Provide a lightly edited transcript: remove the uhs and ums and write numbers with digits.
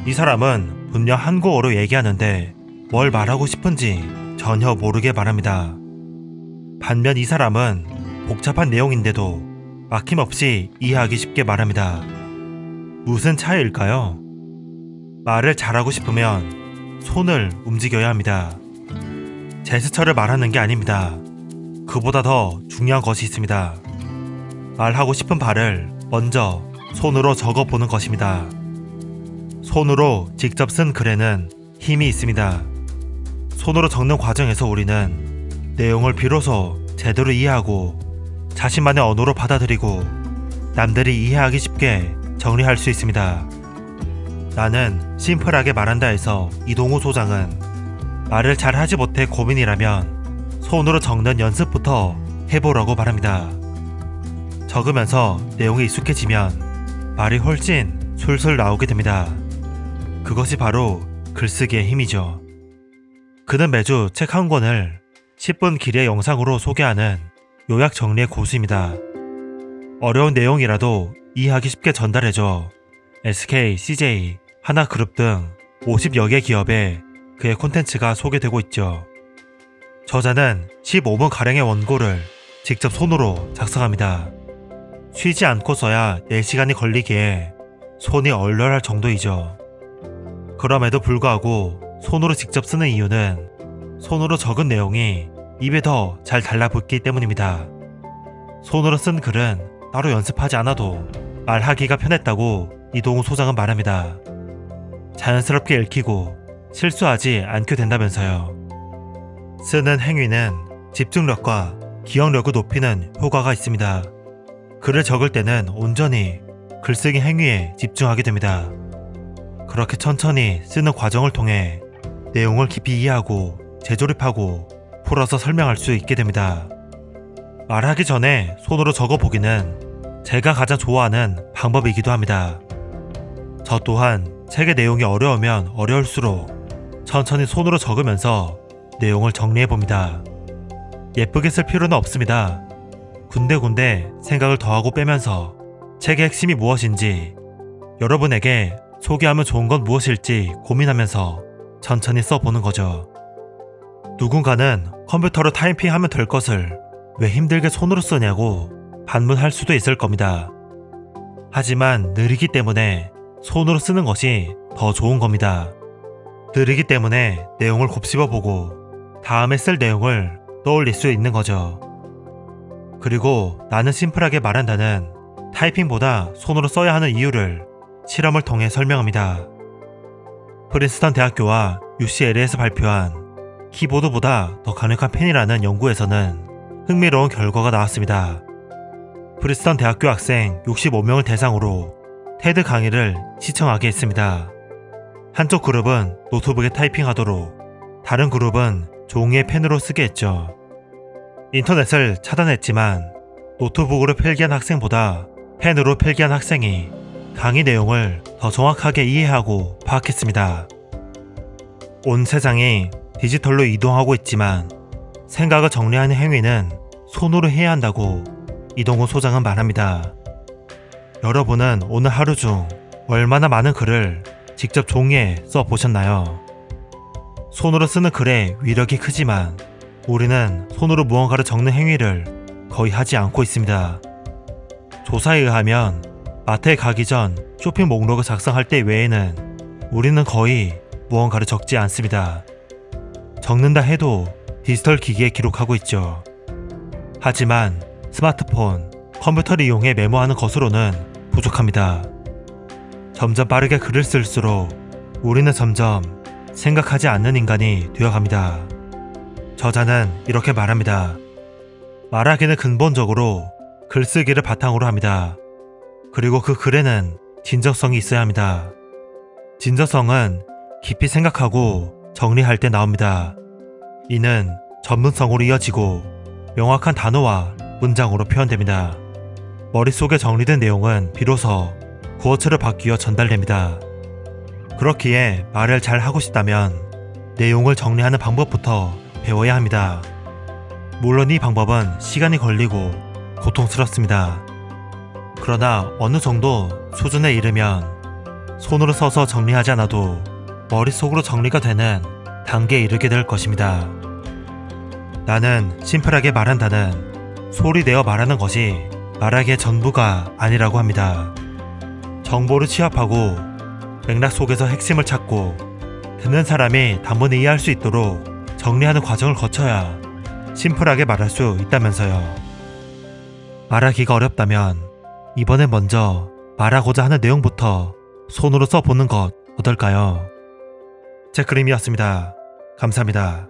이 사람은 분명 한국어로 얘기하는데 뭘 말하고 싶은지 전혀 모르게 말합니다. 반면 이 사람은 복잡한 내용인데도 막힘없이 이해하기 쉽게 말합니다. 무슨 차이일까요? 말을 잘하고 싶으면 손을 움직여야 합니다. 제스처를 말하는 게 아닙니다. 그보다 더 중요한 것이 있습니다. 말하고 싶은 바를 먼저 손으로 적어보는 것입니다. 손으로 직접 쓴 글에는 힘이 있습니다. 손으로 적는 과정에서 우리는 내용을 비로소 제대로 이해하고 자신만의 언어로 받아들이고 남들이 이해하기 쉽게 정리할 수 있습니다. 나는 심플하게 말한다 해서 이동우 소장은 말을 잘 하지 못해 고민이라면 손으로 적는 연습부터 해보라고 바랍니다. 적으면서 내용이 익숙해지면 말이 훨씬 술술 나오게 됩니다. 그것이 바로 글쓰기의 힘이죠. 그는 매주 책 한 권을 10분 길이의 영상으로 소개하는 요약 정리의 고수입니다. 어려운 내용이라도 이해하기 쉽게 전달해줘 SK, CJ, 하나그룹 등 50여 개 기업에 그의 콘텐츠가 소개되고 있죠. 저자는 15분가량의 원고를 직접 손으로 작성합니다. 쉬지 않고 써야 4시간이 걸리기에 손이 얼얼할 정도이죠. 그럼에도 불구하고 손으로 직접 쓰는 이유는 손으로 적은 내용이 입에 더 잘 달라붙기 때문입니다. 손으로 쓴 글은 따로 연습하지 않아도 말하기가 편했다고 이동우 소장은 말합니다. 자연스럽게 읽히고 실수하지 않게 된다면서요. 쓰는 행위는 집중력과 기억력을 높이는 효과가 있습니다. 글을 적을 때는 온전히 글쓰기 행위에 집중하게 됩니다. 그렇게 천천히 쓰는 과정을 통해 내용을 깊이 이해하고 재조립하고 풀어서 설명할 수 있게 됩니다. 말하기 전에 손으로 적어보기는 제가 가장 좋아하는 방법이기도 합니다. 저 또한 책의 내용이 어려우면 어려울수록 천천히 손으로 적으면서 내용을 정리해봅니다. 예쁘게 쓸 필요는 없습니다. 군데군데 생각을 더하고 빼면서 책의 핵심이 무엇인지, 여러분에게 소개하면 좋은 건 무엇일지 고민하면서 천천히 써보는 거죠. 누군가는 컴퓨터로 타이핑하면 될 것을 왜 힘들게 손으로 쓰냐고 반문할 수도 있을 겁니다. 하지만 느리기 때문에 손으로 쓰는 것이 더 좋은 겁니다. 느리기 때문에 내용을 곱씹어보고 다음에 쓸 내용을 떠올릴 수 있는 거죠. 그리고 나는 심플하게 말한다는 타이핑보다 손으로 써야 하는 이유를 실험을 통해 설명합니다. 프린스턴 대학교와 UCLA에서 발표한 키보드보다 더 강력한 펜이라는 연구에서는 흥미로운 결과가 나왔습니다. 프린스턴 대학교 학생 65명을 대상으로 테드 강의를 시청하게 했습니다. 한쪽 그룹은 노트북에 타이핑하도록 다른 그룹은 종이에 펜으로 쓰게 했죠. 인터넷을 차단했지만 노트북으로 필기한 학생보다 펜으로 필기한 학생이 강의 내용을 더 정확하게 이해하고 파악했습니다. 온 세상이 디지털로 이동하고 있지만 생각을 정리하는 행위는 손으로 해야 한다고 이동우 소장은 말합니다. 여러분은 오늘 하루 중 얼마나 많은 글을 직접 종이에 써보셨나요? 손으로 쓰는 글의 위력이 크지만 우리는 손으로 무언가를 적는 행위를 거의 하지 않고 있습니다. 조사에 의하면 마트에 가기 전 쇼핑 목록을 작성할 때 외에는 우리는 거의 무언가를 적지 않습니다. 적는다 해도 디지털 기기에 기록하고 있죠. 하지만 스마트폰, 컴퓨터를 이용해 메모하는 것으로는 부족합니다. 점점 빠르게 글을 쓸수록 우리는 점점 생각하지 않는 인간이 되어갑니다. 저자는 이렇게 말합니다. 말하기는 근본적으로 글쓰기를 바탕으로 합니다. 그리고 그 글에는 진정성이 있어야 합니다. 진정성은 깊이 생각하고 정리할 때 나옵니다. 이는 전문성으로 이어지고 명확한 단어와 문장으로 표현됩니다. 머릿속에 정리된 내용은 비로소 구어체로 바뀌어 전달됩니다. 그렇기에 말을 잘 하고 싶다면 내용을 정리하는 방법부터 배워야 합니다. 물론 이 방법은 시간이 걸리고 고통스럽습니다. 그러나 어느 정도 수준에 이르면 손으로 써서 정리하지 않아도 머릿속으로 정리가 되는 단계에 이르게 될 것입니다. 나는 심플하게 말한다는 소리 내어 말하는 것이 말하기의 전부가 아니라고 합니다. 정보를 취합하고 맥락 속에서 핵심을 찾고 듣는 사람이 단번에 이해할 수 있도록 정리하는 과정을 거쳐야 심플하게 말할 수 있다면서요. 말하기가 어렵다면 이번엔 먼저 말하고자 하는 내용부터 손으로 써보는 것 어떨까요? 제 그림이었습니다. 감사합니다.